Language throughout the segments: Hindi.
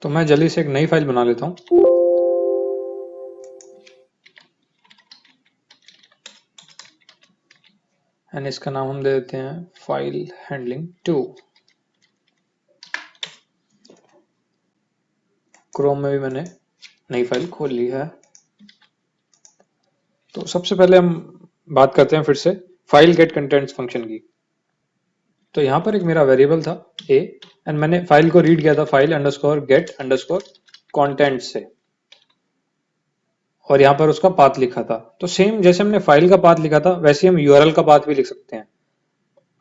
तो मैं जल्दी से एक नई फाइल बना लेता हूँ। एंड इसका नाम हम दे देते हैं फाइल हैंडलिंग 2। क्रोम में भी मैंने नई फाइल खोल ली है। तो सबसे पहले हम बात करते हैं फिर से फाइल गेट कंटेंट्स फंक्शन की। तो यहाँ पर एक मेरा वेरिएबल था a एंड मैंने फाइल को रीड किया था file underscore get underscore content से, और यहाँ पर उसका पाथ लिखा था। तो सेम जैसे हमने फाइल का पाथ लिखा था वैसे हम यूआरएल का पाथ भी लिख सकते हैं।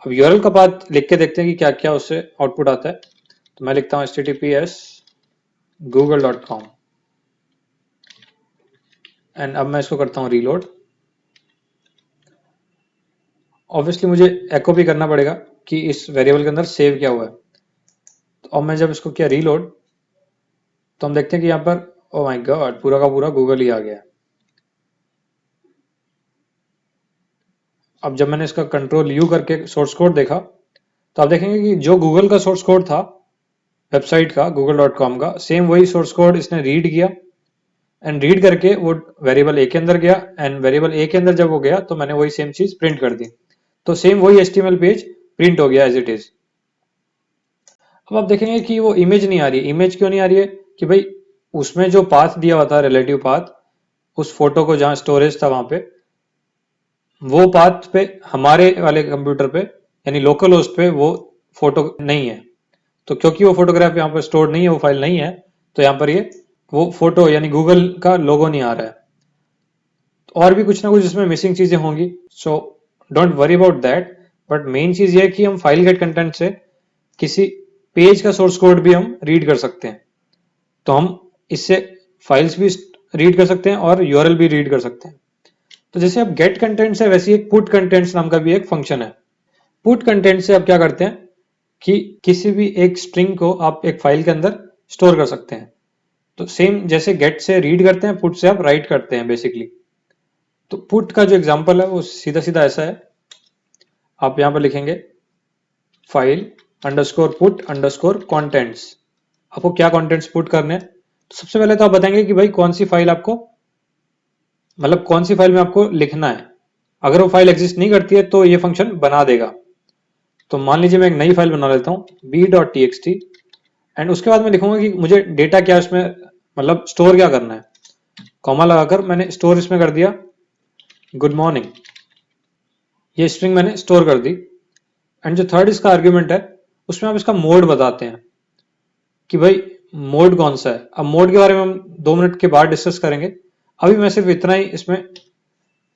अब यूआरएल का पाथ लिख के देखते हैं कि क्या क्या उससे आउटपुट आता है। तो मैं लिखता हूँ https google.com एंड अब मैं इसको करता हूँ रीलोड। ऑब्वियसली मुझे एको भी करना पड़ेगा कि इस वेरिएबल के अंदर सेव क्या हुआ है। तो अब मैं जब इसको किया रीलोड तो हम देखते हैं कि यहाँ पर ओ माय गॉड पूरा का पूरा गूगल ही आ गया। अब जब मैंने इसका कंट्रोल यू करके सोर्स कोड देखा तो आप देखेंगे कि जो गूगल का सोर्स कोड था वेबसाइट का google.com का, सेम वही सोर्स कोड इसने रीड किया एंड रीड करके वो वेरिएबल ए के अंदर गया एंड वेरिएबल ए के अंदर जब वो गया तो मैंने वही सेम चीज प्रिंट कर दी। तो सेम वही HTML पेज प्रिंट हो गया एज इट इज। अब आप देखेंगे कि वो इमेज नहीं आ रही। इमेज क्यों नहीं आ रही है कि भाई उसमें जो पाथ दिया हुआ था रिलेटिव पाथ उस फोटो को जहां स्टोरेज था वहां पे, वो पाथ पे हमारे वाले कंप्यूटर पे यानी लोकल होस्ट पे वो फोटो नहीं है। तो क्योंकि वो फोटोग्राफ यहाँ पर स्टोर नहीं है, वो फाइल नहीं है, तो यहाँ पर ये वो फोटो यानी गूगल का लोगो नहीं आ रहा है। और भी कुछ ना कुछ इसमें मिसिंग चीजें होंगी, so don't worry about that. But main चीज ये है कि हम फाइल गेट कंटेंट से किसी पेज का सोर्स कोड भी हम रीड कर सकते हैं। तो हम इससे फाइल्स भी रीड कर सकते हैं और यूआरएल भी रीड कर सकते हैं। तो जैसे अब गेट कंटेंट्स है वैसे एक पुट कंटेंट्स नाम का भी एक फंक्शन है। पुट कंटेंट से आप क्या करते हैं कि किसी भी एक स्ट्रिंग को आप एक फाइल के अंदर स्टोर कर सकते हैं। तो सेम जैसे गेट से रीड करते हैं पुट से आप राइट करते हैं बेसिकली। तो पुट का जो एग्जांपल है वो सीधा सीधा ऐसा है, आप यहां पर लिखेंगे file underscore put underscore contents. आपको क्या कंटेंट्स पुट करने हैं। तो सबसे पहले तो आप बताएंगे कि भाई कौन सी फाइल आपको, मतलब कौन सी फाइल में आपको लिखना है। अगर वो फाइल एग्जिस्ट नहीं करती है तो ये फंक्शन बना देगा। तो मान लीजिए मैं एक नई फाइल बना लेता हूँ b.txt एंड उसके बाद मैं लिखूंगा कि मुझे डेटा क्या इसमें मतलब स्टोर क्या करना है। कॉमा लगाकर मैंने स्टोर इसमें कर दिया गुड मॉर्निंग, ये स्ट्रिंग मैंने स्टोर कर दी। एंड जो थर्ड इसका आर्ग्यूमेंट है उसमें आप इसका मोड बताते हैं कि भाई मोड कौन सा है। अब मोड के बारे में हम 2 मिनट के बाद डिस्कस करेंगे, अभी मैं सिर्फ इतना ही इसमें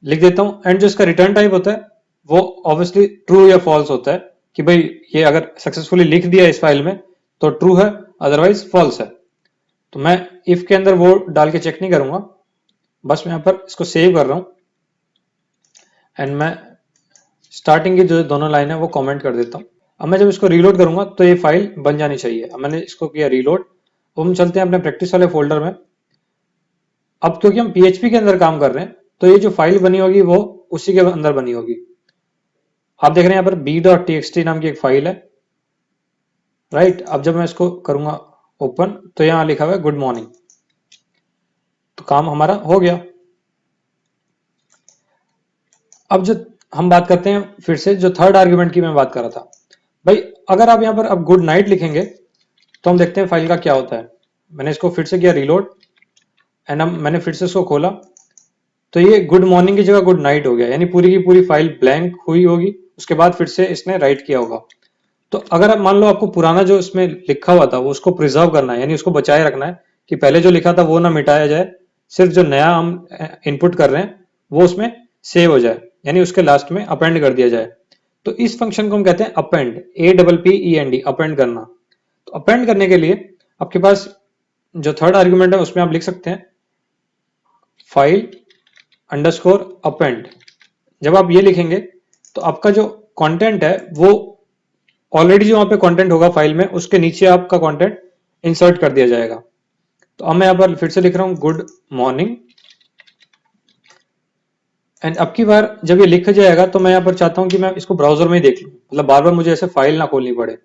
लिख देता हूं। एंड जो इसका रिटर्न टाइप होता है वो ऑब्वियसली ट्रू या फॉल्स होता है कि भाई ये अगर सक्सेसफुली लिख दिया इस फाइल में तो ट्रू है, अदरवाइज फॉल्स है। तो मैं इफ के अंदर वो डाल के चेक नहीं करूंगा, बस मैं यहां पर इसको सेव कर रहा हूं एंड मैं स्टार्टिंग की जो दोनों लाइन है वो कमेंट कर देता हूं। अब मैं जब इसको रीलोड करूंगा तो ये फाइल बन जानी चाहिए। अब मैंने इसको किया रीलोड। अब हम चलते हैं अपने प्रैक्टिस वाले फोल्डर में। अब क्योंकि हम PHP के अंदर काम कर रहे हैं तो ये जो फाइल बनी होगी वो उसी के अंदर बनी होगी। आप देख रहे हैं यहाँ पर b.txt नाम की एक फाइल है, राइट। अब जब मैं इसको करूंगा ओपन तो यहाँ लिखा हुआ है गुड मॉर्निंग। तो काम हमारा हो गया। अब जो हम बात करते हैं फिर से जो थर्ड आर्ग्यूमेंट की मैं बात कर रहा था, भाई अगर आप यहाँ पर अब गुड नाइट लिखेंगे तो हम देखते हैं फाइल का क्या होता है। मैंने इसको फिर से किया रीलोड एंड अब मैंने फिर से इसको खोला तो ये गुड मॉर्निंग की जगह गुड नाइट हो गया, यानी पूरी की पूरी फाइल ब्लैंक हुई होगी। उसके बाद फिर से इसने राइट किया होगा। तो अगर आप मान लो आपको पुराना जो इसमें लिखा हुआ था वो उसको प्रिजर्व करना है, यानी उसको बचाए रखना है कि पहले जो लिखा था वो ना मिटाया जाए, सिर्फ जो नया हम इनपुट कर रहे हैं वो उसमें सेव हो जाए, यानी उसके लास्ट में अपेंड कर दिया जाए। तो इस फंक्शन को हम कहते हैं अपेंड, APPEND, अपेंड करना। तो अपेंड करने के लिए आपके पास जो थर्ड आर्ग्यूमेंट है उसमें आप लिख सकते हैं फाइल अंडरस्कोर अपेंड। जब आप ये लिखेंगे तो आपका जो कंटेंट है वो ऑलरेडी जो वहां पे कंटेंट होगा फाइल में उसके नीचे आपका कंटेंट इंसर्ट कर दिया जाएगा। तो अब मैं यहाँ पर फिर से लिख रहा हूं गुड मॉर्निंग एंड अब की बार जब ये लिख जाएगा तो मैं यहाँ पर चाहता हूं कि मैं इसको ब्राउजर में ही देख लूं, मतलब बार बार मुझे ऐसे फाइल ना खोलनी पड़े।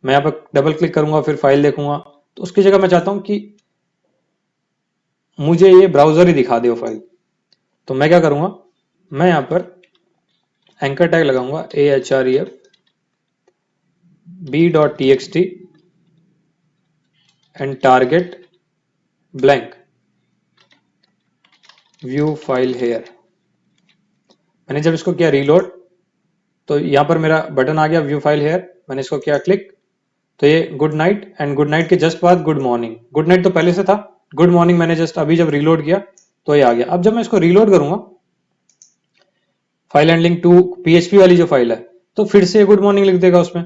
मैं यहाँ पर डबल क्लिक करूंगा फिर फाइल देखूंगा तो उसकी जगह मैं चाहता हूं कि मुझे ये ब्राउजर ही दिखा दे वो फाइल। तो मैं क्या करूंगा, मैं यहां पर एंकर टैग लगाऊंगा ahref b.txt and target blank view file hair. मैंने जब इसको किया रीलोड तो यहां पर मेरा बटन आ गया व्यू फाइल हेयर। मैंने इसको किया क्लिक तो ये good night, and good night के जस्ट बाद गुड मॉर्निंग। गुड नाइट तो पहले से था, गुड मॉर्निंग मैंने जस्ट अभी जब रीलोड किया तो ये आ गया। अब जब मैं इसको रीलोड करूंगा फाइल हैंडलिंग टू PHP वाली जो फाइल है, तो फिर से गुड मॉर्निंग लिख देगा उसमें।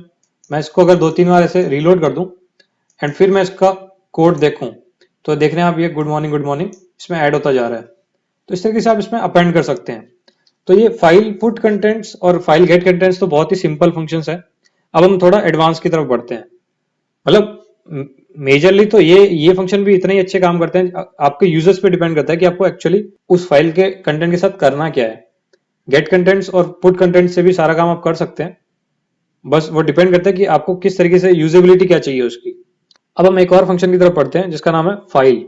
मैं इसको अगर 2-3 बार ऐसे रीलोड कर दूं एंड फिर मैं इसका कोड देखूं तो देख रहे हैं आप ये गुड मॉर्निंग इसमें ऐड होता जा रहा है। तो इस तरीके से आप इसमें अपेंड कर सकते हैं। तो ये फाइल पुट कंटेंट्स और फाइल गेट कंटेंट्स तो बहुत ही सिंपल फंक्शंस है। अब हम थोड़ा एडवांस की तरफ बढ़ते हैं। मतलब मेजरली तो ये फंक्शन भी इतने ही अच्छे काम करते हैं, आपके यूजर्स पे डिपेंड करता है कि आपको एक्चुअली उस फाइल के कंटेंट के साथ करना क्या है। गेट कंटेंट्स और पुट कंटेंट्स से भी सारा काम आप कर सकते हैं, बस वो डिपेंड करता है कि आपको किस तरीके से यूजेबिलिटी क्या चाहिए उसकी। अब हम एक और फंक्शन की तरफ पढ़ते हैं जिसका नाम है फाइल।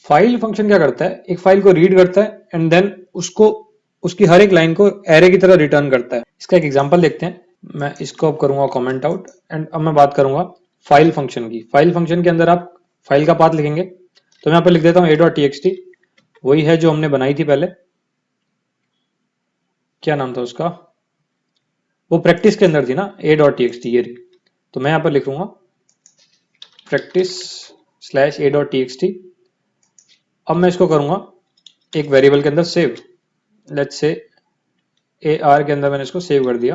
फाइल फंक्शन क्या करता है, एक फाइल को रीड करता है एंड देन उसको उसकी हर एक लाइन को एरे की तरह रिटर्न करता है। इसका एक एग्जांपल देखते हैं। मैं इसको अब करूंगा कमेंट आउट एंड अब मैं बात करूंगा फाइल फंक्शन की। फाइल फंक्शन के अंदर आप फाइल का पाथ लिखेंगे, तो मैं यहाँ पर लिख देता हूँ a.txt, वही है जो हमने बनाई थी पहले। क्या नाम था उसका, वो प्रैक्टिस के अंदर थी ना a.txt, ये रही। तो मैं यहाँ पर लिखूंगा practice/a.txt। अब मैं इसको करूंगा एक वेरिएबल के अंदर सेव। लेट्स से AR के अंदर मैंने इसको सेव कर दिया।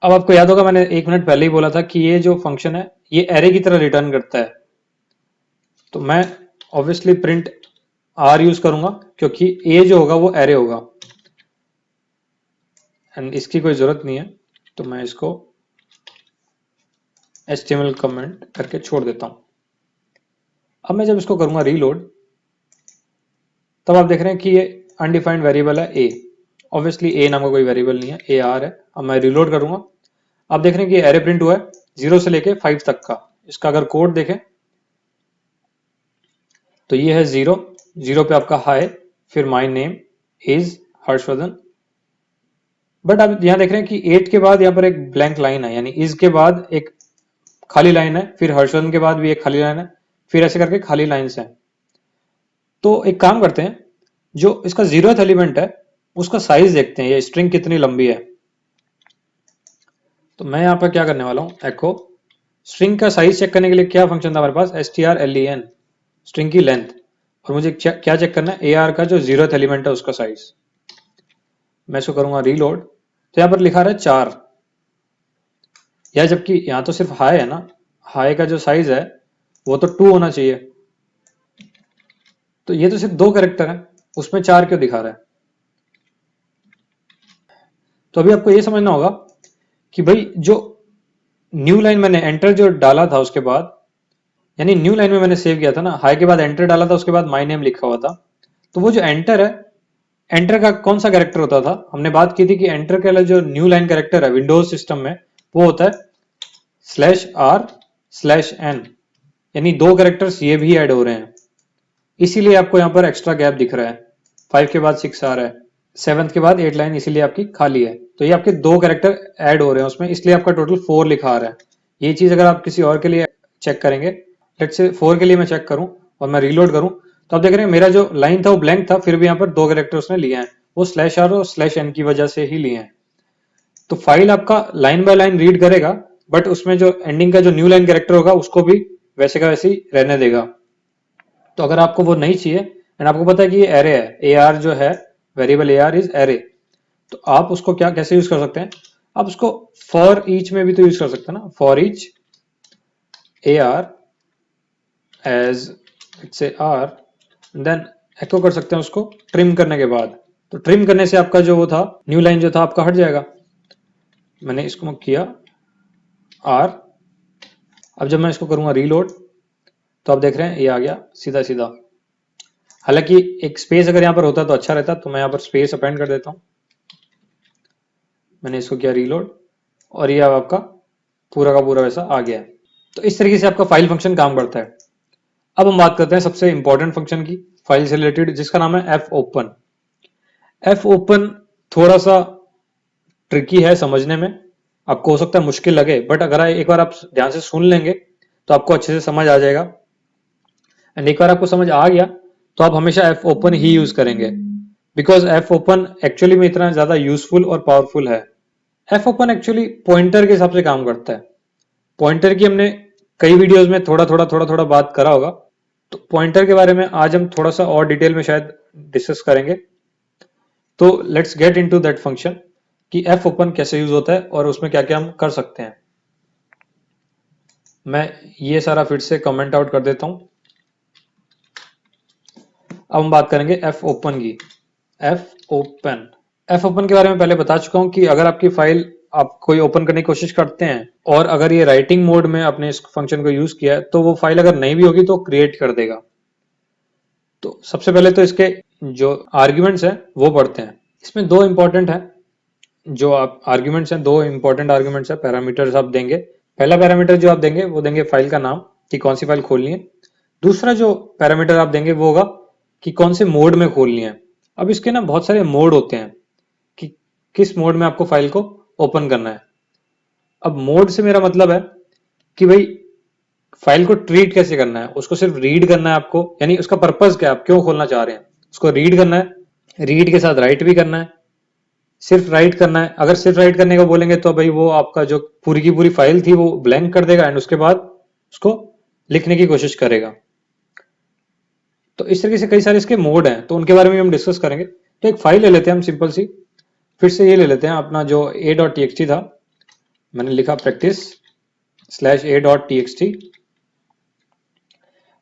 अब आपको याद होगा मैंने 1 मिनट पहले ही बोला था कि ये जो फंक्शन है ये एरे की तरह रिटर्न करता है। तो मैं ऑब्वियसली प्रिंट R यूज करूंगा क्योंकि A जो होगा वो एरे होगा एंड इसकी कोई जरूरत नहीं है। तो मैं इसको HTML कमेंट करके छोड़ देता हूं। अब मैं जब इसको करूंगा रीलोड तब आप देख रहे हैं कि ये अनडिफाइंड वेरिएबल है A। ऑब्वियसली A नाम का कोई वेरिएबल नहीं है, AR है। अब मैं रीलोड करूंगा, आप देख रहे हैं कि एरे प्रिंट हुआ है 0 से लेके 5 तक का। इसका अगर कोड देखें तो ये है 0 पे आपका हाय, फिर my name is Harshvardhan. But आप यहां देख रहे हैं कि 8 के बाद यहाँ पर एक ब्लैंक लाइन है, यानी इज के बाद एक खाली लाइन है, फिर हर्षवर्धन के बाद भी एक खाली लाइन है, फिर ऐसे करके खाली लाइन्स हैं। तो एक काम करते हैं, जो इसका 0th एलिमेंट है उसका साइज देखते हैं, ये स्ट्रिंग कितनी लंबी है। तो मैं यहाँ पर क्या करने वाला हूँ, एको स्ट्रिंग का साइज चेक करने के लिए क्या फंक्शन था हमारे पास, strlen, स्ट्रिंग की लेंथ। और मुझे क्या चेक करना है, AR का जो 0th एलिमेंट है उसका साइज। मैं इसको करूंगा रीलोड तो यहाँ पर लिखा रहा है 4, या जबकि यहाँ तो सिर्फ हाई है ना, हाई का जो साइज है वो तो 2 होना चाहिए। तो ये तो सिर्फ 2 कैरेक्टर है, उसमें 4 क्यों दिखा रहा है। तो अभी आपको ये समझना होगा कि भाई जो न्यू लाइन मैंने एंटर जो डाला था उसके बाद, यानी न्यू लाइन में मैंने सेव किया था ना, हाई के बाद एंटर डाला था, उसके बाद माय नेम लिखा हुआ था। तो वो जो एंटर है, एंटर का कौन सा कैरेक्टर होता था, हमने बात की थी कि एंटर के लिए जो न्यू लाइन कैरेक्टर है विंडोज सिस्टम में वो होता है /r/n, यानी 2 कैरेक्टर्स ये भी ऐड हो रहे हैं, इसीलिए आपको यहाँ पर एक्स्ट्रा गैप दिख रहा है। 5 के बाद 6 आ रहा है, 7th के बाद 8 लाइन इसीलिए आपकी खाली है। तो ये आपके 2 कैरेक्टर ऐड हो रहे हैं उसमें, इसलिए आपका टोटल 4 लिखा आ रहा है। ये चीज अगर आप किसी और के लिए चेक करेंगे, लेट्स से 4 के लिए मैं चेक करूं और मैं रीलोड करूं, तो आप देख रहे हैं मेरा जो लाइन था वो ब्लैंक था, फिर भी यहाँ पर 2 कैरेक्टर उसने लिए हैं, वो /r और /n की वजह से ही लिए हैं। तो फाइल आपका लाइन बाय लाइन रीड करेगा, बट उसमें जो एंडिंग का जो न्यू लाइन कैरेक्टर होगा उसको भी वैसे का वैसे ही रहने देगा। तो अगर आपको वो नहीं चाहिए एंड आपको पता है कि ये एरे है, AR जो है वेरिएबल AR इज एरे, तो आप उसको कैसे यूज कर सकते हैं, आप उसको फॉर ईच में भी तो यूज कर सकते हैं ना, for each AR as it's AR, then echo कर सकते हैं उसको ट्रिम करने के बाद। तो ट्रिम करने से आपका जो वो था न्यू लाइन जो था आपका हट जाएगा। मैंने इसको किया R। अब जब मैं इसको करूंगा रीलोड तो आप देख रहे हैं ये आ गया सीधा सीधा। हालांकि एक स्पेस अगर यहाँ पर होता तो अच्छा रहता, तो मैं यहाँ पर स्पेस अपेंड कर देता हूं। मैंने इसको किया रीलोड और ये अब आपका पूरा का पूरा वैसा आ गया है। तो इस तरीके से आपका फाइल फंक्शन काम करता है। अब हम बात करते हैं सबसे इंपॉर्टेंट फंक्शन की फाइल से रिलेटेड, जिसका नाम है एफ ओपन। एफ ओपन थोड़ा सा ट्रिकी है समझने में, आपको हो सकता है मुश्किल लगे, बट अगर एक बार आप ध्यान से सुन लेंगे तो आपको अच्छे से समझ आ जाएगा। एंड एक बार आपको समझ आ गया तो आप हमेशा एफ ओपन ही यूज करेंगे, बिकॉज एफ ओपन एक्चुअली में इतना ज्यादा यूजफुल और पावरफुल है। एफ ओपन एक्चुअली पॉइंटर के हिसाब से काम करता है। पॉइंटर की हमने कई वीडियोस में थोड़ा थोड़ा बात करा होगा, तो पॉइंटर के बारे में आज हम थोड़ा सा और डिटेल में शायद डिस्कस करेंगे। तो let's get into that function कि एफ ओपन कैसे यूज होता है और उसमें क्या क्या हम कर सकते हैं। मैं ये सारा फिर से कमेंट आउट कर देता हूं। अब हम बात करेंगे एफ ओपन की। एफ ओपन के बारे में पहले बता चुका हूं कि अगर आपकी फाइल आप कोई ओपन करने की कोशिश करते हैं और अगर ये राइटिंग मोड में आपने इस फंक्शन को यूज किया है तो वो फाइल अगर नहीं भी होगी तो क्रिएट कर देगा। तो सबसे पहले तो इसके जो आर्ग्यूमेंट्स हैं वो पढ़ते हैं। इसमें दो इंपॉर्टेंट है, जो आप आर्ग्यूमेंट्स हैं, दो इंपॉर्टेंट आर्ग्यूमेंट्स है, पैरामीटर्स आप देंगे। पहला पैरामीटर जो आप देंगे वो देंगे फाइल का नाम कि कौन सी फाइल खोलनी है। दूसरा जो पैरामीटर आप देंगे वो होगा कि कौन से मोड में खोलनी है। अब इसके ना बहुत सारे मोड होते हैं कि किस मोड में आपको फाइल को ओपन करना है। अब मोड से मेरा मतलब है कि भाई फाइल को ट्रीट कैसे करना है, उसको सिर्फ रीड करना है आपको, यानी उसका पर्पज क्या है, आप क्यों खोलना चाह रहे हैं। उसको रीड करना है, रीड के साथ राइट भी करना है, सिर्फ राइट करना है। अगर सिर्फ राइट करने को बोलेंगे तो भाई वो आपका जो पूरी की पूरी फाइल थी वो ब्लैंक कर देगा एंड उसके बाद उसको लिखने की कोशिश करेगा। तो इस तरीके से कई सारे इसके मोड हैं, तो उनके बारे में हम डिस्कस करेंगे। तो एक फाइल ले लेते हैं हम सिंपल सी, फिर से ये ले लेते हैं अपना जो a.txt था, मैंने लिखा practice/a.txt।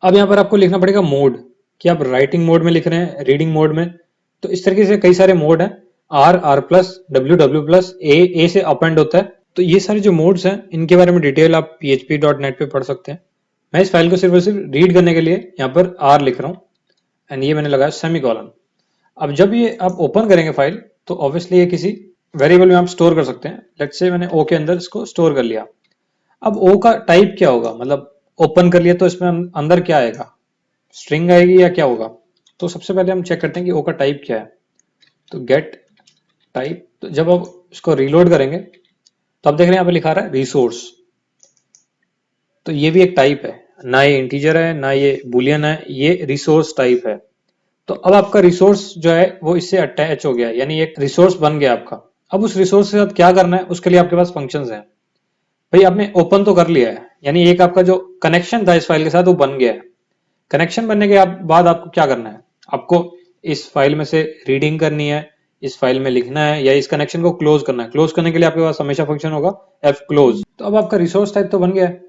अब यहाँ पर आपको लिखना पड़ेगा मोड, कि आप राइटिंग मोड में लिख रहे हैं, रीडिंग मोड में। तो इस तरीके से कई सारे मोड हैं, R+, W+, A से अप एंड होता है। तो ये सारे जो मोड्स हैं इनके बारे में डिटेल आप php.net पे पढ़ सकते हैं। मैं इस फाइल को सिर्फ और सिर्फ रीड करने के लिए यहाँ पर R लिख रहा हूँ एंड ये मैंने लगाया सेमीकोलन। अब जब ये आप ओपन करेंगे फाइल तो ऑब्वियसली ये किसी वेरिएबल में आप स्टोर कर सकते हैं। लेट्स से मैंने ओ के अंदर इसको स्टोर कर लिया। अब ओ का टाइप क्या होगा, मतलब ओपन कर लिया तो इसमें अंदर क्या आएगा, स्ट्रिंग आएगी या क्या होगा। तो सबसे पहले हम चेक करते हैं कि ओ का टाइप क्या है। तो गेट टाइप, तो जब आप इसको रीलोड करेंगे तो आप देख रहे हैं यहाँ पे लिखा रहा है रिसोर्स। तो ये भी एक टाइप है, ना ये इंटीजर है ना ये बुलियन है, ये रिसोर्स टाइप है। तो अब आपका रिसोर्स जो है वो इससे अटैच हो गया, यानी एक रिसोर्स बन गया आपका। अब उस रिसोर्स के साथ क्या करना है, उसके लिए आपके पास फंक्शंस हैं। भाई आपने ओपन तो कर लिया है, यानी एक आपका जो कनेक्शन था इस फाइल के साथ वो बन गया है। कनेक्शन बनने के बाद आपको क्या करना है, आपको इस फाइल में से रीडिंग करनी है, इस फाइल में लिखना है, या इस कनेक्शन को क्लोज करना है। क्लोज करने के लिए आपके पास हमेशा फंक्शन होगा एफ क्लोज। तो अब आपका रिसोर्स टाइप तो बन गया है।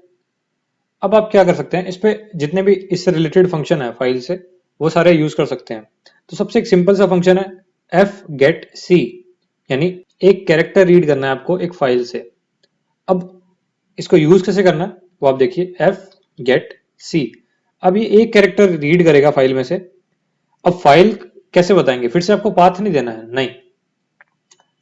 अब आप क्या कर सकते हैं, इस पे जितने भी इससे रिलेटेड फंक्शन है फाइल से वो सारे यूज कर सकते हैं। तो सबसे एक सिंपल सा फंक्शन है एफ गेट सी, यानी एक कैरेक्टर रीड करना है आपको एक फाइल से। अब इसको यूज कैसे करना है वो आप देखिए, एफ गेट सी। अब ये एक कैरेक्टर रीड करेगा फाइल में से। अब फाइल कैसे बताएंगे, फिर से आपको पाथ नहीं देना है, नहीं,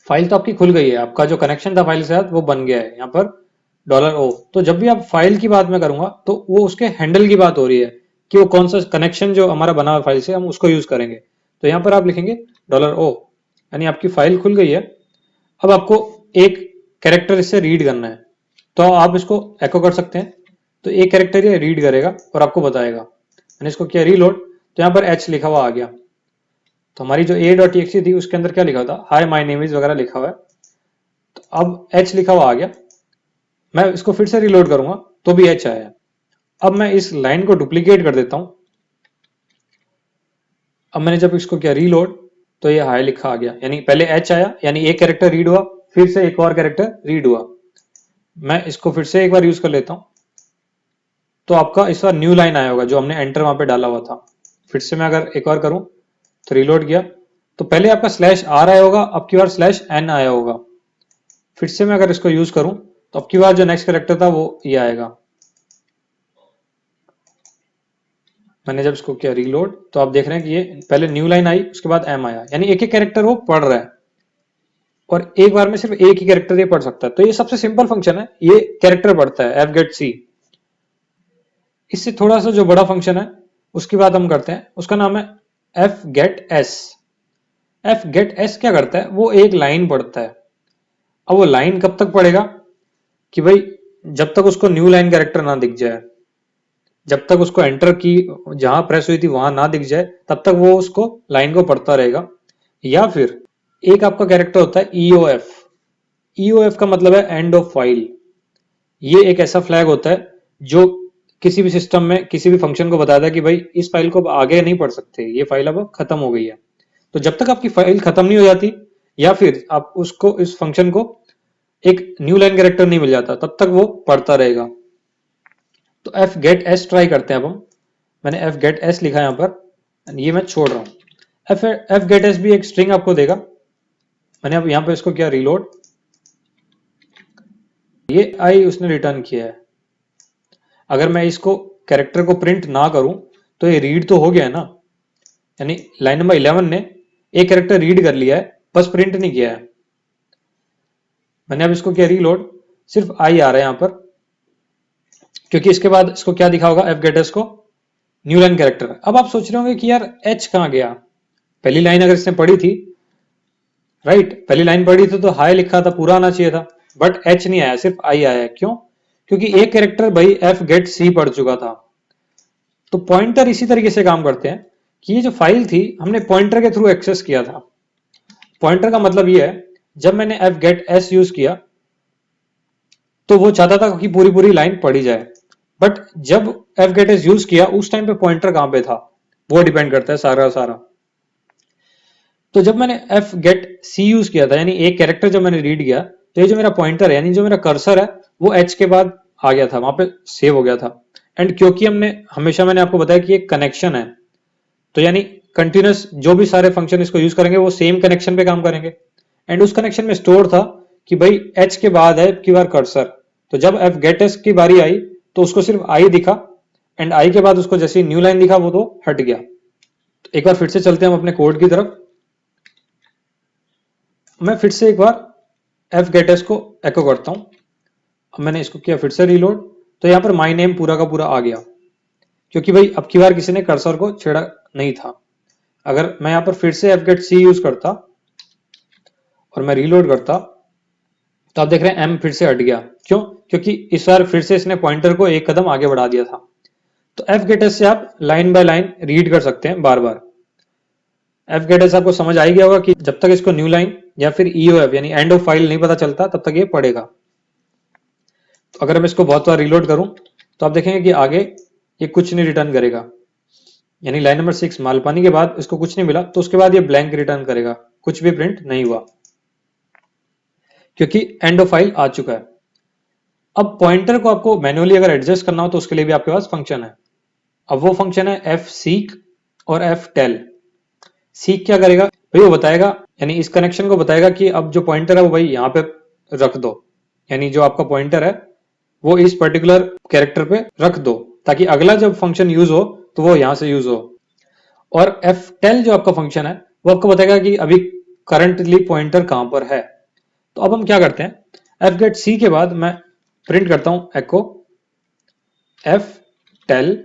फाइल तो आपकी खुल गई है, आपका जो कनेक्शन था फाइल के साथ वो बन गया है यहाँ पर $O। तो जब भी आप फाइल की बात में करूंगा तो वो उसके हैंडल की बात हो रही है कि वो कौन सा कनेक्शन जो हमारा बना हुआ फाइल से हम उसको यूज करेंगे। तो यहाँ पर आप लिखेंगे $O, यानी आपकी फाइल खुल गई है। अब आपको एक कैरेक्टर इससे रीड करना है, तो आप इसको एको कर सकते हैं। तो एक कैरेक्टर ये रीड करेगा और आपको बताएगा। मैंने इसको किया रीलोड, तो यहाँ पर H लिखा हुआ आ गया। तो हमारी जो a.txt थी उसके अंदर क्या लिखा था, हाय माय नेम इज वगैरह लिखा हुआ है। तो अब H लिखा हुआ आ गया। मैं इसको फिर से रीलोड करूंगा तो भी H आया। अब मैं इस लाइन को डुप्लीकेट कर देता हूं। अब मैंने जब इसको किया रीलोड तो ये हाई लिखा आ गया, यानी पहले H आया, यानी एक कैरेक्टर रीड हुआ, फिर से एक और कैरेक्टर रीड हुआ। मैं इसको फिर से एक बार यूज कर लेता हूं, तो आपका इस बार न्यू लाइन आया होगा जो हमने एंटर वहां पे डाला हुआ था। फिर से मैं अगर एक और करूं तो रीलोड किया तो पहले आपका /R आया होगा, अब की बार /N आया होगा। फिर से मैं अगर इसको यूज करूं तो अब की बार जो नेक्स्ट कैरेक्टर था वो ये आएगा। मैंने जब इसको किया रीलोड तो आप देख रहे हैं कि ये पहले न्यू लाइन आई उसके बाद M आया, यानी एक एक कैरेक्टर वो पढ़ रहा है। और एक बार में सिर्फ एक ही कैरेक्टर ये पढ़ सकता है। तो ये सबसे सिंपल फंक्शन है, ये कैरेक्टर पढ़ता है fgetc। इससे थोड़ा सा जो बड़ा फंक्शन है उसकी बात हम करते हैं, उसका नाम है fgetS। fgetS क्या करता है, वो एक लाइन पढ़ता है। अब वो लाइन कब तक पढ़ेगा कि भाई जब तक उसको न्यू लाइन कैरेक्टर ना दिख जाए, जब तक उसको एंटर की जहां प्रेस हुई थी वहां ना दिख जाए, तब तक वो उसको लाइन को पढ़ता रहेगा। या फिर एक आपका कैरेक्टर होता है EOF। EOF का मतलब है एंड ऑफ फाइल। ये एक ऐसा फ्लैग होता है जो किसी भी सिस्टम में किसी भी फंक्शन को बताता है कि भाई इस फाइल को अब आगे नहीं पढ़ सकते, ये फाइल अब खत्म हो गई है। तो जब तक आपकी फाइल खत्म नहीं हो जाती या फिर आप उसको इस फंक्शन को एक न्यू लाइन कैरेक्टर नहीं मिल जाता, तब तक वो पढ़ता रहेगा। तो fgetS ट्राई करते हैं अब हम। मैंने fgetS लिखा यहां पर, ये मैं छोड़ रहा हूं। fgetS भी एक स्ट्रिंग आपको देगा। मैंने अब यहां पर इसको किया रीलोड, ये आई उसने रिटर्न किया है। अगर मैं इसको कैरेक्टर को प्रिंट ना करूं तो ये रीड तो हो गया है ना, यानी लाइन नंबर 11 ने एक कैरेक्टर रीड कर लिया है, बस प्रिंट नहीं किया है। मैंने अब इसको किया रीलोड, सिर्फ आई आ रहा है यहां पर, क्योंकि इसके बाद इसको क्या दिखा होगा fgetS को, न्यू लाइन कैरेक्टर। अब आप सोच रहे होंगे कि यार एच कहां गया, पहली लाइन अगर इसने पढ़ी थी, राइट, पहली लाइन पढ़ी थी तो हाई लिखा था, पूरा आना चाहिए था, बट एच नहीं आया, सिर्फ आई आया है। क्यों? क्योंकि एक कैरेक्टर भाई fgetC पढ़ चुका था। तो पॉइंटर इसी तरीके से काम करते हैं कि ये जो फाइल थी हमने पॉइंटर के थ्रू एक्सेस किया था। पॉइंटर का मतलब ये है, जब मैंने fgetS यूज किया तो वो चाहता था कि पूरी पूरी लाइन पढ़ी जाए, बट जब fgetS यूज किया उस टाइम पे पॉइंटर कहां पे था वो डिपेंड करता है सारा सारा। तो जब मैंने fgetC यूज किया था, यानी एक कैरेक्टर जब मैंने रीड किया, तो ये जो मेरा पॉइंटर है, यानी जो मेरा कर्सर है, वो h के बाद आ गया था, वहां पे सेव हो गया था। एंड क्योंकि हमने हमेशा, मैंने आपको बताया कि एक कनेक्शन है, तो यानी कंटिन्यूस जो भी सारे फंक्शन इसको यूज करेंगे वो सेम कनेक्शन पे काम करेंगे। एंड उस कनेक्शन में स्टोर था कि भाई h के बाद है की बार कर्सर, तो जब fgetS की बारी आई तो उसको सिर्फ आई दिखा, एंड आई के बाद उसको जैसे न्यू लाइन दिखा वो तो हट गया। तो एक बार फिर से चलते हैं हम अपने कोड की तरफ। मैं फिर से एक बार fgetS को एको करता हूं। अब मैंने इसको किया फिर से रीलोड, तो यहां पर माई नेम पूरा का पूरा आ गया, क्योंकि भाई अब की बार किसी ने कर्सर को छेड़ा नहीं था। अगर मैं यहां पर फिर से fgetC यूज करता और मैं रीलोड करता, तो आप देख रहे हैं m फिर से हट गया। क्यों? क्योंकि इस बार फिर से इसने पॉइंटर को एक कदम आगे बढ़ा दिया था। तो fgetS से आप लाइन बाय लाइन रीड कर सकते हैं बार बार। fgetS आपको समझ आ ही गया होगा कि जब तक इसको न्यू लाइन या फिर EOF यानी एंड ऑफ फाइल नहीं पता चलता तब तक ये पढ़ेगा। तो अगर मैं इसको बहुत बार रीलोड करूं तो आप देखेंगे कि आगे ये कुछ नहीं रिटर्न करेगा, यानी लाइन नंबर 6 मालपानी के बाद इसको कुछ नहीं मिला, तो उसके बाद ये ब्लैंक रिटर्न करेगा, कुछ भी प्रिंट नहीं हुआ, क्योंकि एंड ऑफ फाइल आ चुका है। अब पॉइंटर को आपको मैन्युअली अगर एडजस्ट करना हो तो उसके लिए भी आपके पास फंक्शन है। अब वो फंक्शन है fseek और ftel। सीक क्या करेगा भाई, वो बताएगा, यानी इस कनेक्शन को बताएगा कि अब जो पॉइंटर है वो भाई यहाँ पे रख दो, यानी जो आपका पॉइंटर है वो इस पर्टिकुलर कैरेक्टर पे रख दो, ताकि अगला जब फंक्शन यूज हो तो वो यहां से यूज हो। और ftel जो आपका फंक्शन है वो आपको बताएगा कि अभी करंटली पॉइंटर कहां पर है। तो अब हम क्या करते हैं, fgetC के बाद मैं प्रिंट करता हूं एको ftel,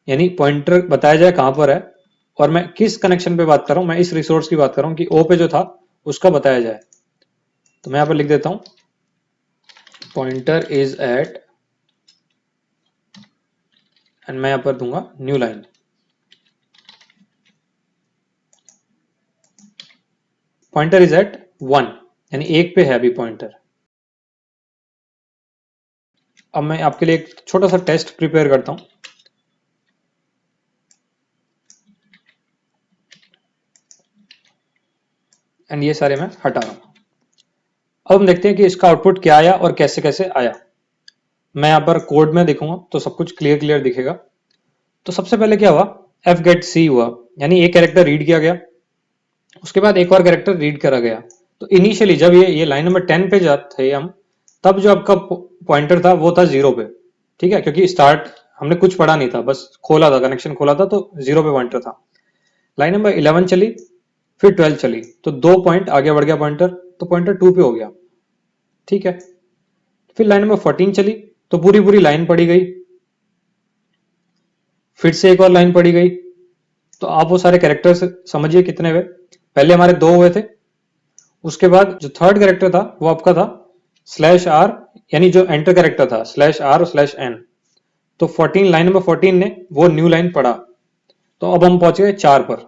यानी पॉइंटर बताया जाए कहां पर है, और मैं किस कनेक्शन पे बात कर रहा हूं, मैं इस रिसोर्स की बात कर रहा हूं कि ओ पे जो था उसका बताया जाए। तो मैं यहां पर लिख देता हूं पॉइंटर इज एट, एंड मैं यहां पर दूंगा new line. Pointer is at 1, यानी एक पे है अभी पॉइंटर। अब मैं आपके लिए एक छोटा सा टेस्ट प्रिपेयर करता हूं। एंड ये सारे मैं हटा रहा हूं। अब हम देखते हैं कि इसका आउटपुट क्या आया और कैसे कैसे आया। मैं यहां पर कोड में देखूंगा तो सब कुछ क्लियर क्लियर दिखेगा। तो सबसे पहले क्या हुआ, fgetC हुआ, यानी एक कैरेक्टर रीड किया गया, उसके बाद एक और कैरेक्टर रीड करा गया। तो इनिशियली जब ये लाइन नंबर 10 पे जाते थे हम, तब जो आपका पॉइंटर था वो था 0 पे, ठीक है, क्योंकि स्टार्ट हमने कुछ पढ़ा नहीं था, बस खोला था, कनेक्शन खोला था, तो 0 पे पॉइंटर था। लाइन नंबर 11 चली, फिर 12 चली, तो 2 पॉइंट आगे बढ़ गया पॉइंटर, तो पॉइंटर 2 पे हो गया, ठीक है। फिर लाइन नंबर 14 चली तो पूरी पूरी लाइन पड़ी गई, फिर से एक और लाइन पड़ी गई। तो आप वो सारे कैरेक्टर्स समझिए कितने हुए। पहले हमारे 2 हुए थे, उसके बाद जो थर्ड कैरेक्टर था वो आपका था /r, यानी जो एंटर कैरेक्टर था /r और /n। तो 14 लाइन नंबर 14 ने वो न्यू लाइन पढ़ा, तो अब हम पहुंच गए 4 पर।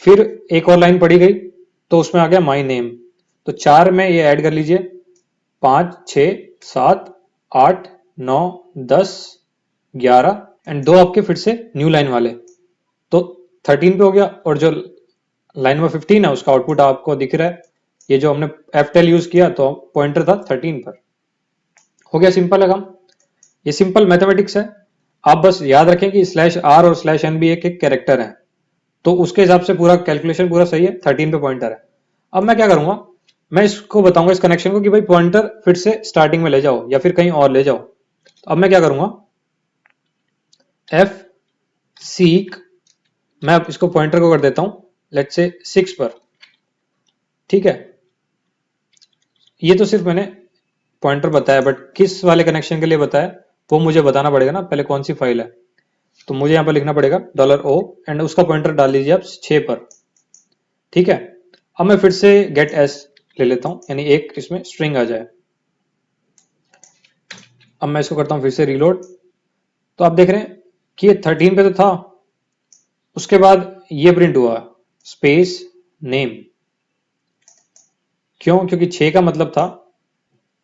फिर एक और लाइन पढ़ी गई तो उसमें आ गया माई नेम, तो 4 में ये ऐड कर लीजिए, 5 6 7 8 9 10 11 एंड 2 आपके फिर से न्यू लाइन वाले, तो 13 पे हो गया। और जो लाइन नंबर 15 है उसका आउटपुट आपको दिख रहा है, ये जो हमने F12 यूज किया तो पॉइंटर था 13 पर। हो गया सिंपल है काम, ये सिंपल मैथमेटिक्स है। आप बस याद रखें कि /r और /n भी एक कैरेक्टर है, तो उसके हिसाब से पूरा कैलकुलेशन पूरा सही है, 13 पे पॉइंटर है। अब मैं क्या करूंगा, मैं इसको बताऊंगा इस कनेक्शन को कि भाई पॉइंटर फिर से स्टार्टिंग में ले जाओ या फिर कहीं और ले जाओ। तो अब मैं क्या करूंगा, एफ सीक, मैं अब इसको पॉइंटर को कर देता हूं लेट्स से 6 पर, ठीक है। ये तो सिर्फ मैंने पॉइंटर बताया, बट किस वाले कनेक्शन के लिए बताया वो मुझे बताना पड़ेगा ना, पहले कौन सी फाइल है। तो मुझे यहां पर लिखना पड़ेगा $O एंड उसका पॉइंटर डाल दीजिए आप 6 पर, ठीक है। अब मैं फिर से गेट एस ले लेता हूं, यानी एक इसमें स्ट्रिंग आ जाए। अब मैं इसको करता हूं फिर से रीलोड, तो आप देख रहे हैं कि ये 13 पे तो था, उसके बाद ये प्रिंट हुआ स्पेस नेम। क्यों? क्योंकि 6 का मतलब था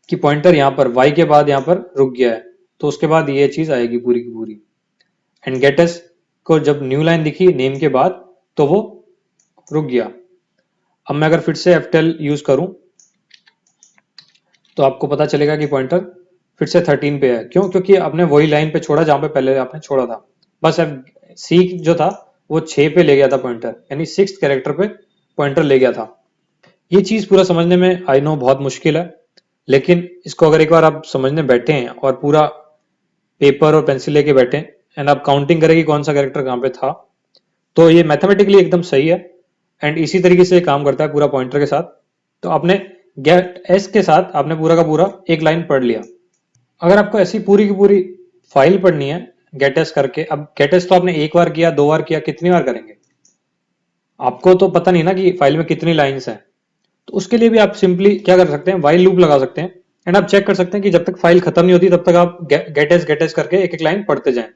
कि पॉइंटर यहां पर y के बाद यहां पर रुक गया है, तो उसके बाद ये चीज आएगी पूरी की पूरी। एंड गेटस को जब न्यू लाइन दिखी नेम के बाद तो वो रुक गया। अब मैं अगर फिर से F12 यूज करूं तो आपको पता चलेगा कि पॉइंटर फिर से 13 पे है। क्यों? क्योंकि आपने वही लाइन पे छोड़ा जहां पे पहले आपने छोड़ा था, बस सी जो था वो 6 पे ले गया था पॉइंटर, यानी 6th कैरेक्टर पे पॉइंटर ले गया था। ये चीज पूरा समझने में आई नो बहुत मुश्किल है, लेकिन इसको अगर एक बार आप समझने बैठे हैं और पूरा पेपर और पेंसिल लेके बैठे एंड आप काउंटिंग करें कि कौन सा कैरेक्टर कहां पे था, तो ये मैथमेटिकली एकदम सही है। एंड इसी तरीके से काम करता है पूरा पॉइंटर के साथ। तो आपने गेट एस के साथ आपने पूरा का पूरा एक लाइन पढ़ लिया। अगर आपको ऐसी पूरी की पूरी फाइल पढ़नी है गेट एस करके, अब गेट एस तो आपने एक बार किया, 2 बार किया, कितनी बार करेंगे? आपको तो पता नहीं ना कि फाइल में कितनी लाइंस हैं। तो उसके लिए भी आप सिंपली क्या कर सकते हैं, वाइल लूप लगा सकते हैं एंड आप चेक कर सकते हैं कि जब तक फाइल खत्म नहीं होती तब तक आप गेट एस करके एक एक लाइन पढ़ते जाएं।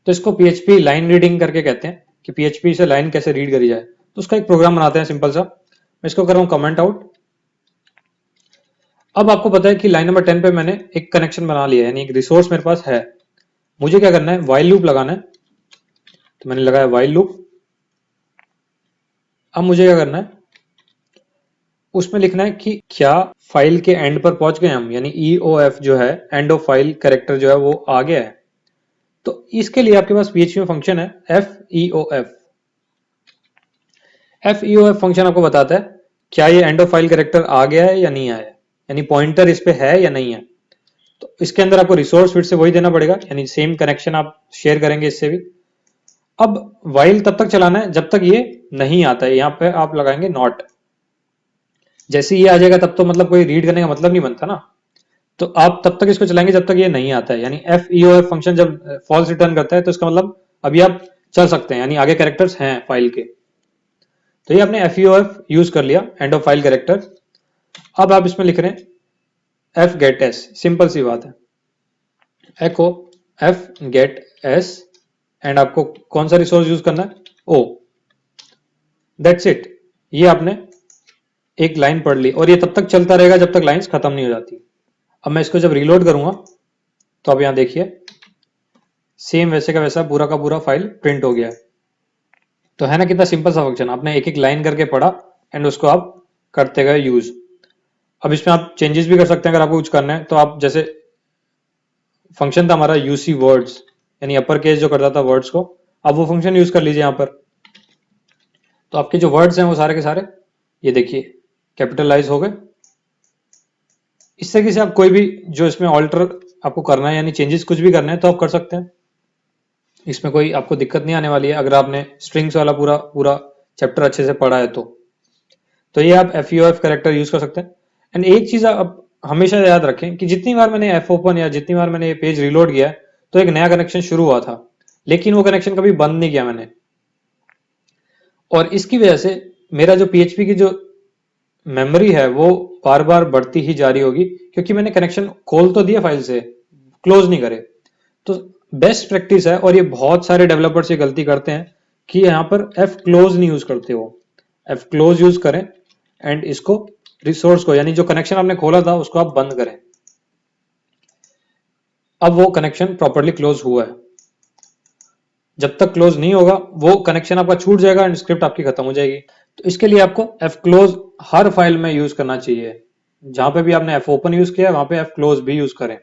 तो इसको पीएचपी लाइन रीडिंग करके कहते हैं कि पीएचपी से लाइन कैसे रीड करी जाए। तो उसका एक प्रोग्राम बनाते हैं सिंपल सा। मैं इसको कर रहा हूं कमेंट आउट। अब आपको पता है कि लाइन नंबर 10 पे मैंने एक कनेक्शन बना लिया है, यानी एक रिसोर्स मेरे पास है। मुझे क्या करना है, वाइल लूप लगाना है। तो मैंने लगाया वाइल लूप। अब मुझे क्या करना है, उसमें लिखना है कि क्या फाइल के एंड पर पहुंच गए हम, यानी EOF जो है एंड ऑफ फाइल कैरेक्टर जो है वो आ गया है। तो इसके लिए आपके पास PHP में फंक्शन है FEOF। FEOF फंक्शन आपको बताता है क्या ये एंड ऑफ फाइल कैरेक्टर आ गया है या नहीं आया, यानी पॉइंटर इस पे है या नहीं है। तो इसके अंदर आपको रिसोर्स फिर से वही देना पड़ेगा, यानी सेम कनेक्शन आप शेयर करेंगे इससे भी। अब वाइल तब तक चलाना है जब तक ये नहीं आता है, यहां पे आप लगाएंगे नॉट। जैसे ये आ जाएगा तब तो मतलब कोई रीड करने का मतलब नहीं बनता ना, तो आप तब तक इसको चलाएंगे जब तक ये नहीं आता है। यानी FEOF फंक्शन जब फॉल्स रिटर्न करता है तो इसका मतलब अभी आप चल सकते हैं, यानी आगे कैरेक्टर्स हैं फाइल के। तो ये आपने FEOF यूज कर लिया, एंड ऑफ फाइल कैरेक्टर। अब आप इसमें लिख रहे हैं F get s, सिंपल सी बात है, एको F get s एंड आपको कौन सा रिसोर्स यूज करना है, O, दैट्स इट। ये आपने एक लाइन पढ़ ली और ये तब तक चलता रहेगा जब तक लाइंस खत्म नहीं हो जाती। अब मैं इसको जब रीलोड करूंगा तो अब यहां देखिए सेम वैसे का वैसा पूरा का पूरा फाइल प्रिंट हो गया है। तो है ना कितना सिंपल सा फंक्शन, आपने एक एक लाइन करके पढ़ा एंड उसको आप करते गए यूज। अब इसमें आप चेंजेस भी कर सकते हैं अगर आपको कुछ करना है। तो आप जैसे फंक्शन था हमारा यूसी वर्ड्स, यानी अपर केस जो करता था वर्ड्स को, आप वो फंक्शन यूज कर लीजिए यहाँ पर। तो आपके जो वर्ड्स हैं वो सारे के सारे ये देखिए कैपिटलाइज हो गए। इस तरीके से आप कोई भी जो इसमें ऑल्टर आपको करना है, यानी चेंजेस कुछ भी करना है तो आप कर सकते हैं। इसमें कोई आपको दिक्कत नहीं आने वाली है अगर आपने स्ट्रिंग्स वाला पूरा पूरा चैप्टर अच्छे से पढ़ा है तो। तो ये आप FUF करेक्टर यूज कर सकते हैं। एंड एक चीज आप हमेशा याद रखें कि जितनी बार मैंने F ओपन या जितनी बार मैंने ये पेज रिलोड किया है तो एक नया कनेक्शन शुरू हुआ था, लेकिन वो कनेक्शन कभी बंद नहीं किया मैंने। और इसकी वजह से मेरा जो PHP की जो मेमोरी है वो बार बार बढ़ती ही जा रही होगी, क्योंकि मैंने कनेक्शन खोल तो दिया फाइल से, क्लोज नहीं करे। तो बेस्ट प्रैक्टिस है, और ये बहुत सारे डेवलपर्स ये गलती करते हैं कि यहाँ पर एफ क्लोज नहीं यूज करते हो। एफ क्लोज यूज करें एंड इसको रिसोर्स को, यानी जो कनेक्शन आपने खोला था उसको आप बंद करें। अब वो कनेक्शन प्रॉपरली क्लोज हुआ है। जब तक क्लोज नहीं होगा वो कनेक्शन आपका छूट जाएगा एंड स्क्रिप्ट आपकी खत्म हो जाएगी। तो इसके लिए आपको एफ क्लोज हर फाइल में यूज करना चाहिए। जहां पे भी आपने एफ ओपन यूज किया है वहां पे एफ क्लोज भी यूज करें।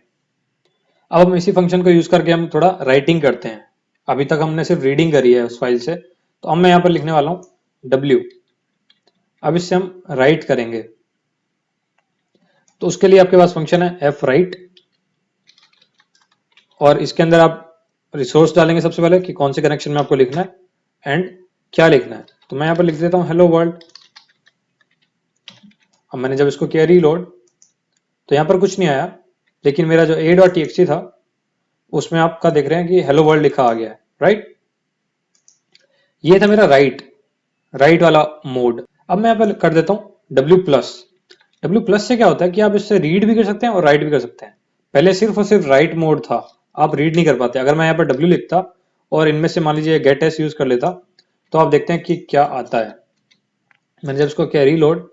अब हम इसी फंक्शन को यूज करके हम थोड़ा राइटिंग करते हैं। अभी तक हमने सिर्फ रीडिंग करी है उस फाइल से, तो अब मैं यहाँ पर लिखने वाला हूं W। अब इससे हम राइट करेंगे, तो उसके लिए आपके पास फंक्शन है एफ राइट, और इसके अंदर आप रिसोर्स डालेंगे सबसे पहले कि कौन से कनेक्शन में आपको लिखना है एंड क्या लिखना है। तो मैं यहाँ पर लिख देता हूँ हेलो वर्ल्ड। अब मैंने जब इसको किया रीलोड तो यहाँ पर कुछ नहीं आया, लेकिन मेरा जो a.txt था उसमें आपका देख रहे हैं कि हेलो वर्ल्ड लिखा आ गया है, राइट। ये था मेरा राइट वाला मोड। अब मैं यहाँ पर कर देता हूँ W+ से क्या होता है कि आप इससे रीड भी कर सकते हैं और राइट भी कर सकते हैं। पहले सिर्फ और सिर्फ राइट मोड था, आप रीड नहीं कर पाते। अगर मैं यहाँ पर W लिखता और इनमें से मान लीजिए गेट एस यूज कर लेता तो आप देखते हैं कि क्या आता है। मैंने जब इसको किया रीलोड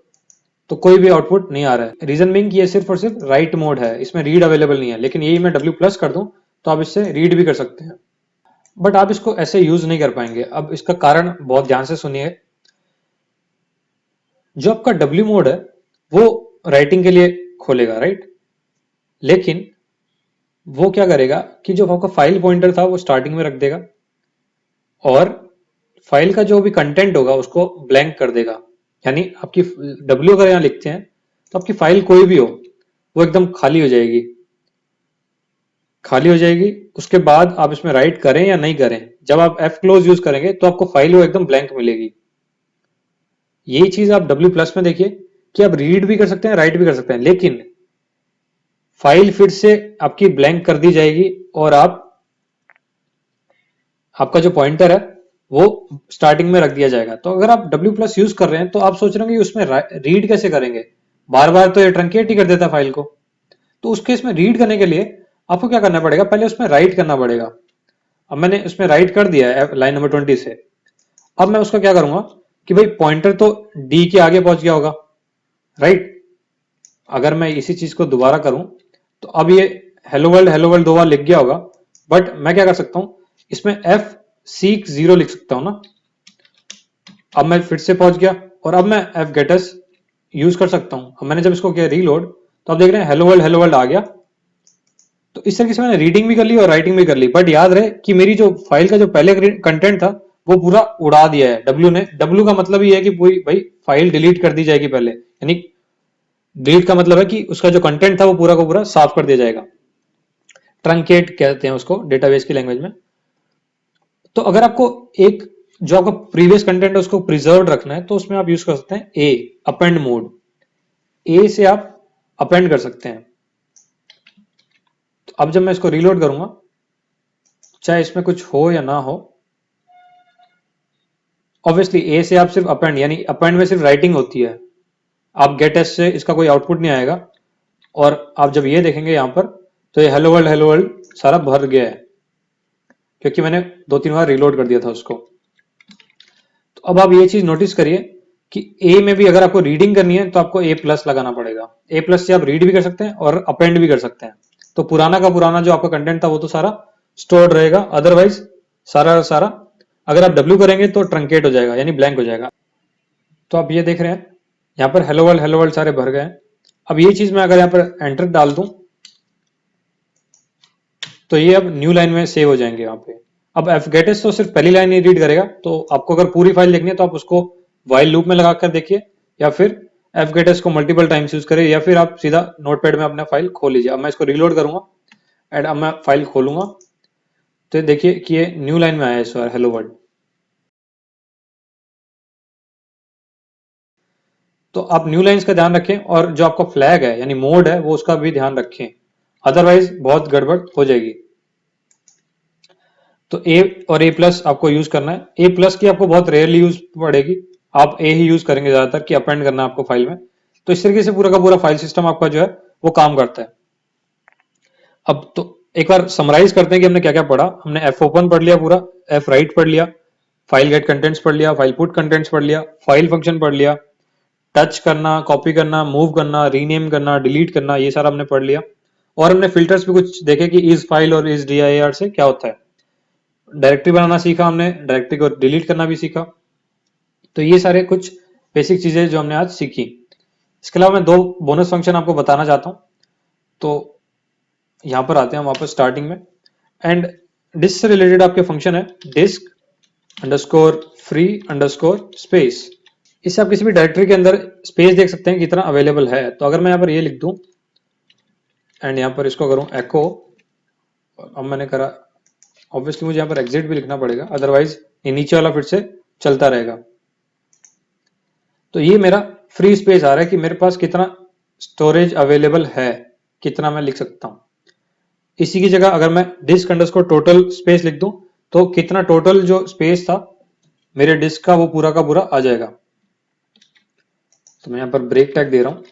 तो कोई भी आउटपुट नहीं आ रहा है। रीजन बीइंग कि ये सिर्फ और सिर्फ राइट मोड है, इसमें रीड अवेलेबल नहीं है। लेकिन यही मैं W+ कर दूं तो आप इससे रीड भी कर सकते हैं, बट आप इसको ऐसे यूज नहीं कर पाएंगे। अब इसका कारण बहुत ध्यान से सुनिए। जो आपका W मोड है वो राइटिंग के लिए खोलेगा, राइट। लेकिन वो क्या करेगा कि जो आपका फाइल पॉइंटर था वो स्टार्टिंग में रख देगा, और फाइल का जो भी कंटेंट होगा उसको ब्लैंक कर देगा। यानी आपकी W अगर यहाँ लिखते हैं तो आपकी फाइल कोई भी हो वो एकदम खाली हो जाएगी, खाली हो जाएगी। उसके बाद आप इसमें राइट करें या नहीं करें, जब आप एफ क्लोज यूज करेंगे तो आपको फाइल वो एकदम ब्लैंक मिलेगी। यही चीज आप W+ में देखिए कि आप रीड भी कर सकते हैं, राइट भी कर सकते हैं, लेकिन फाइल फिर से आपकी ब्लैंक कर दी जाएगी, और आपका जो पॉइंटर है वो स्टार्टिंग में रख दिया जाएगा। तो अगर आप W+ यूज कर रहे हैं तो आप सोच रहे होंगे उसमें रीड कैसे करेंगे, बार बार तो ये ट्रंकेट ही कर देता फाइल को। तो उस केस में रीड करने के लिए आपको क्या करना पड़ेगा, पहले उसमें राइट करना पड़ेगा। अब मैंने उसमें राइट कर दिया है लाइन नंबर 20 से। अब मैं उसका क्या करूंगा कि भाई पॉइंटर तो डी के आगे पहुंच गया होगा, राइट। अगर मैं इसी चीज को दोबारा करूं तो अब ये हेलो वर्ल्ड 2 बार लिख गया होगा, बट मैं क्या कर सकता हूं, इसमें एफ सीक 0 लिख सकता हूं ना। अब मैं फिर से पहुंच गया, और अब मैं एफ गेटस यूज कर सकता हूं। अब मैंने जब इसको किया रीलोड तो आप देख रहे हैं हेलो वर्ल्ड आ गया। तो इस तरीके से मैंने रीडिंग भी कर ली और राइटिंग भी कर ली, बट याद रहे कि मेरी जो फाइल का जो पहले कंटेंट था वो पूरा उड़ा दिया है W ने। W का मतलब ये है कि पूरी भाई फाइल डिलीट कर दी जाएगी पहले, यानी डिलीट का मतलब है कि उसका जो कंटेंट था वो पूरा का पूरा साफ कर दिया जाएगा। ट्रंकेट कहते हैं उसको डेटाबेस की लैंग्वेज में। तो अगर आपको एक जो आपका प्रीवियस कंटेंट है उसको प्रिजर्व रखना है तो उसमें आप यूज कर सकते हैं ए अपेंड मोड। ए से आप अपेंड कर सकते हैं। तो अब जब मैं इसको रीलोड करूंगा, चाहे इसमें कुछ हो या ना हो, ऑब्वियसली ए से आप सिर्फ अपेंड, यानी अपेंड में सिर्फ राइटिंग होती है। आप गेट एस से इसका कोई आउटपुट नहीं आएगा। और आप जब ये देखेंगे यहां पर तो ये हेलो वर्ल्ड सारा भर गया है, क्योंकि मैंने 2-3 बार रीलोड कर दिया था उसको। तो अब आप ये चीज नोटिस करिए कि ए में भी अगर आपको रीडिंग करनी है तो आपको A+ लगाना पड़ेगा। A+ से आप रीड भी कर सकते हैं और अपेंड भी कर सकते हैं। तो पुराना का पुराना जो आपका कंटेंट था वो तो सारा स्टोर्ड रहेगा, अदरवाइज सारा का सारा अगर आप W करेंगे तो ट्रंकेट हो जाएगा, यानी ब्लैंक हो जाएगा। तो आप ये देख रहे हैं यहाँ पर हेलो वर्ल्ड सारे भर गए हैं। अब ये चीज मैं अगर यहाँ पर एंटर डाल दूं तो ये अब न्यू लाइन में सेव हो जाएंगे यहाँ पे। अब एफ गेटेस तो सिर्फ पहली लाइन ही रीड करेगा, तो आपको अगर पूरी फाइल देखनी है तो आप उसको वाइल लूप में लगा कर देखिए, या फिर एफ गेटेस को मल्टीपल टाइम्स यूज करें, या फिर आप सीधा नोटपैड में अपना फाइल खोल लीजिए। अब मैं इसको रीलोड करूंगा एंड अब मैं फाइल खोलूंगा तो देखिए कि ये न्यू लाइन में आया है इस बार हेलो वर्ल्ड। तो आप न्यू लाइंस का ध्यान रखें और जो आपका फ्लैग है यानी मोड है वो उसका भी ध्यान रखें, अदरवाइज बहुत गड़बड़ हो जाएगी। तो ए और ए प्लस आपको यूज करना है। ए प्लस की आपको बहुत रेयरली यूज पड़ेगी, आप ए ही यूज करेंगे ज्यादातर कि अपेंड करना है आपको फाइल में। तो इस तरीके से पूरा का पूरा फाइल सिस्टम आपका जो है वो काम करता है। अब तो एक बार समराइज करते हैं कि हमने क्या क्या पढ़ा। हमने एफ ओपन पढ़ लिया पूरा, एफ राइट पढ़ लिया, फाइल गेट कंटेंट्स पढ़ लिया, फाइल पुट कंटेंट्स पढ़ लिया, फाइल फंक्शन पढ़ लिया, टच करना, कॉपी करना, मूव करना, रीनेम करना, डिलीट करना, ये सारा हमने पढ़ लिया। और हमने फिल्टर्स भी कुछ देखे कि इज फाइल और इज dir से क्या होता है। डायरेक्टरी बनाना सीखा हमने, डायरेक्टरी को डिलीट करना भी सीखा। तो ये सारे कुछ बेसिक चीजें जो हमने आज सीखी। इसके अलावा मैं दो बोनस फंक्शन आपको बताना चाहता हूँ। तो यहां पर आते हैं हम वापस स्टार्टिंग में, एंड डिस्क से रिलेटेड आपके फंक्शन है disk underscore free underscore space. इससे आप किसी भी डायरेक्टरी के अंदर स्पेस देख सकते हैं कितना अवेलेबल है। तो अगर मैं यहाँ पर ये लिख दूं एंड यहाँ पर इसको करूं एको, अब मैंने करा, ऑब्वियसली मुझे यहाँ पर एग्जिट भी लिखना पड़ेगा, अदरवाइज ये नीचे वाला फिर से चलता रहेगा। तो ये मेरा फ्री स्पेस आ रहा है कि मेरे पास कितना स्टोरेज अवेलेबल है, कितना मैं लिख सकता हूं। इसी की जगह अगर मैं डिस्क अंडरस्कोर टोटल स्पेस लिख दूं तो कितना टोटल जो स्पेस था मेरे डिस्क का वो पूरा का पूरा आ जाएगा। तो मैं यहां पर ब्रेक टैग दे रहा हूं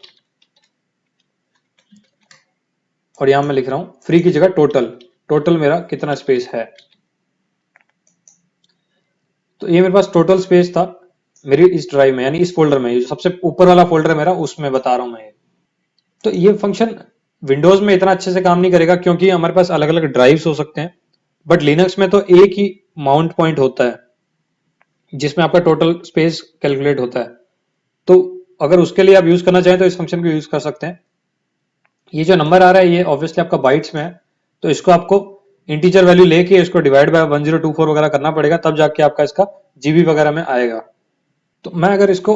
और यहां मैं लिख रहा हूं फ्री की जगह टोटल, टोटल मेरा कितना स्पेस है। तो ये मेरे पास टोटल स्पेस था मेरी इस ड्राइव में, यानी इस फोल्डर में, जो सबसे ऊपर वाला फोल्डर है मेरा, उसमें बता रहा हूं मैं। तो ये फंक्शन विंडोज में इतना अच्छे से काम नहीं करेगा क्योंकि हमारे पास अलग अलग ड्राइव्स हो सकते हैं, बट लिनक्स में तो एक ही माउंट पॉइंट होता है जिसमें आपका टोटल स्पेस कैलकुलेट होता है। तो अगर उसके लिए आप यूज करना चाहें तो इस फंक्शन को यूज कर सकते हैं। ये जो नंबर आ रहा है ये ऑब्वियसली आपका बाइट्स में है, तो इसको आपको इंटीजर वैल्यू लेके इसको डिवाइड बाय 1024 वगैरह करना पड़ेगा, तब जाके आपका इसका जीबी वगैरह में आएगा। तो मैं अगर इसको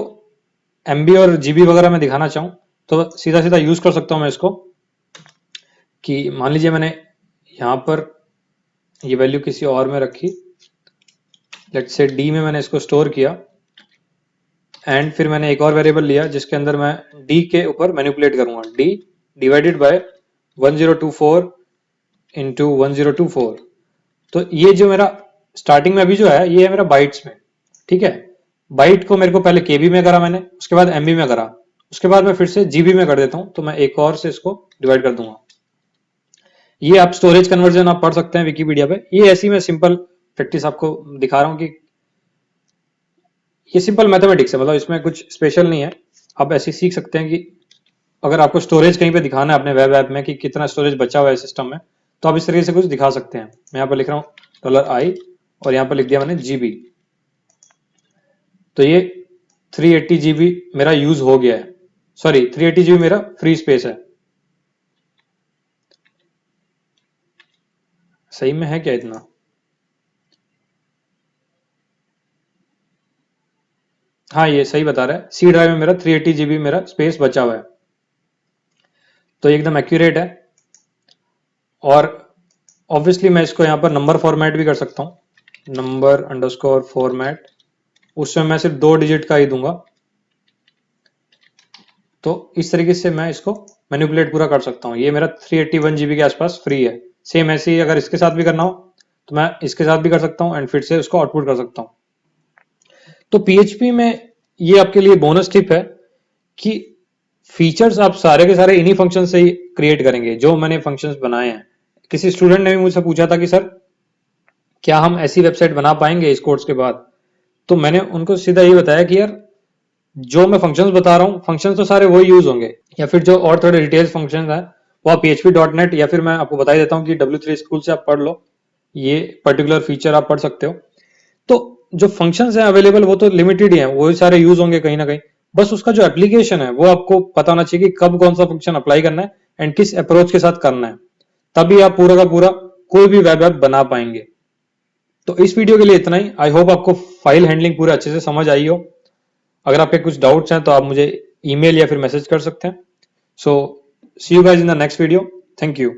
एमबी और जीबी वगैरह में दिखाना चाहूँ तो सीधा सीधा यूज कर सकता हूँ मैं इसको, कि मान लीजिए मैंने यहाँ पर ये वैल्यू किसी और में रखी, लेट्स से डी में मैंने इसको स्टोर किया, एंड फिर मैंने एक और वेरिएबल लिया जिसके अंदर मैं डी के ऊपर मैनिपुलेट करूंगा, डी डिवाइडेड बाय 1024 इंटू 1024। तो ये जो मेरा स्टार्टिंग में अभी जो है ये है मेरा बाइट्स में, ठीक है। बाइट को मेरे को पहले केबी में करा मैंने, उसके बाद एमबी में करा, उसके बाद मैं फिर से जीबी में कर देता हूं। तो मैं एक और से इसको डिवाइड कर दूंगा। ये आप स्टोरेज कन्वर्जन आप पढ़ सकते हैं विकिपीडिया पे। ये ऐसी मैं सिंपल प्रैक्टिस आपको दिखा रहा हूं कि ये सिंपल मैथमेटिक्स है, मतलब इसमें कुछ स्पेशल नहीं है। आप ऐसे सीख सकते हैं कि अगर आपको स्टोरेज कहीं पे दिखाना है अपने वेब ऐप में कि कितना स्टोरेज बचा हुआ है सिस्टम में, तो आप इस तरीके से कुछ दिखा सकते हैं। मैं यहाँ पर लिख रहा हूँ $i और यहाँ पर लिख दिया मैंने जीबी। तो ये 380 जीबी मेरा यूज हो गया है, सॉरी 380 जीबी मेरा फ्री स्पेस है। सही में है क्या इतना? हाँ ये सही बता रहा है, सी ड्राइव में मेरा 380 जीबी मेरा स्पेस बचा हुआ है। तो एकदम एक्यूरेट है। और ऑब्वियसली मैं इसको यहाँ पर नंबर फॉर्मेट भी कर सकता हूँ, नंबर अंडरस्कोर फॉर्मेट, उसमें मैं सिर्फ 2 डिजिट का ही दूंगा। तो इस तरीके से मैं इसको मैनिपुलेट पूरा कर सकता हूँ। ये मेरा 381 जीबी के आसपास फ्री है। सेम ऐसे ही अगर इसके साथ भी करना हो तो मैं इसके साथ भी कर सकता हूँ एंड फिर से उसको आउटपुट कर सकता हूँ। तो पीएचपी में ये आपके लिए बोनस टिप है कि फीचर्स आप सारे के सारे इन्हीं फंक्शन से ही क्रिएट करेंगे जो मैंने फंक्शंस बनाए हैं। किसी स्टूडेंट ने भी मुझसे पूछा था कि सर क्या हम ऐसी वेबसाइट बना पाएंगे इस कोर्स के बाद, तो मैंने उनको सीधा ये बताया कि यार जो मैं फंक्शंस बता रहा हूँ फंक्शंस तो सारे वही यूज होंगे, या फिर जो और थोड़े डिटेल्स फंक्शंस हैं वो आप php.net या फिर मैं आपको बता ही देता हूँ कि W3 स्कूल से आप पढ़ लो, ये पर्टिकुलर फीचर आप पढ़ सकते हो। तो जो फंक्शंस हैं अवेलेबल वो तो लिमिटेड ही हैं, वो सारे यूज होंगे कहीं ना कहीं। बस उसका जो एप्लीकेशन है वो आपको पता होना चाहिए कि कब कौन सा फंक्शन अप्लाई करना है एंड किस अप्रोच के साथ करना है, तभी आप पूरा का पूरा कोई भी वेब ऐप बना पाएंगे। तो इस वीडियो के लिए इतना ही। आई होप आपको फाइल हैंडलिंग पूरे अच्छे से समझ आई हो। अगर आपके कुछ डाउट्स हैं तो आप मुझे ईमेल या फिर मैसेज कर सकते हैं। So see you guys in the next video. Thank you.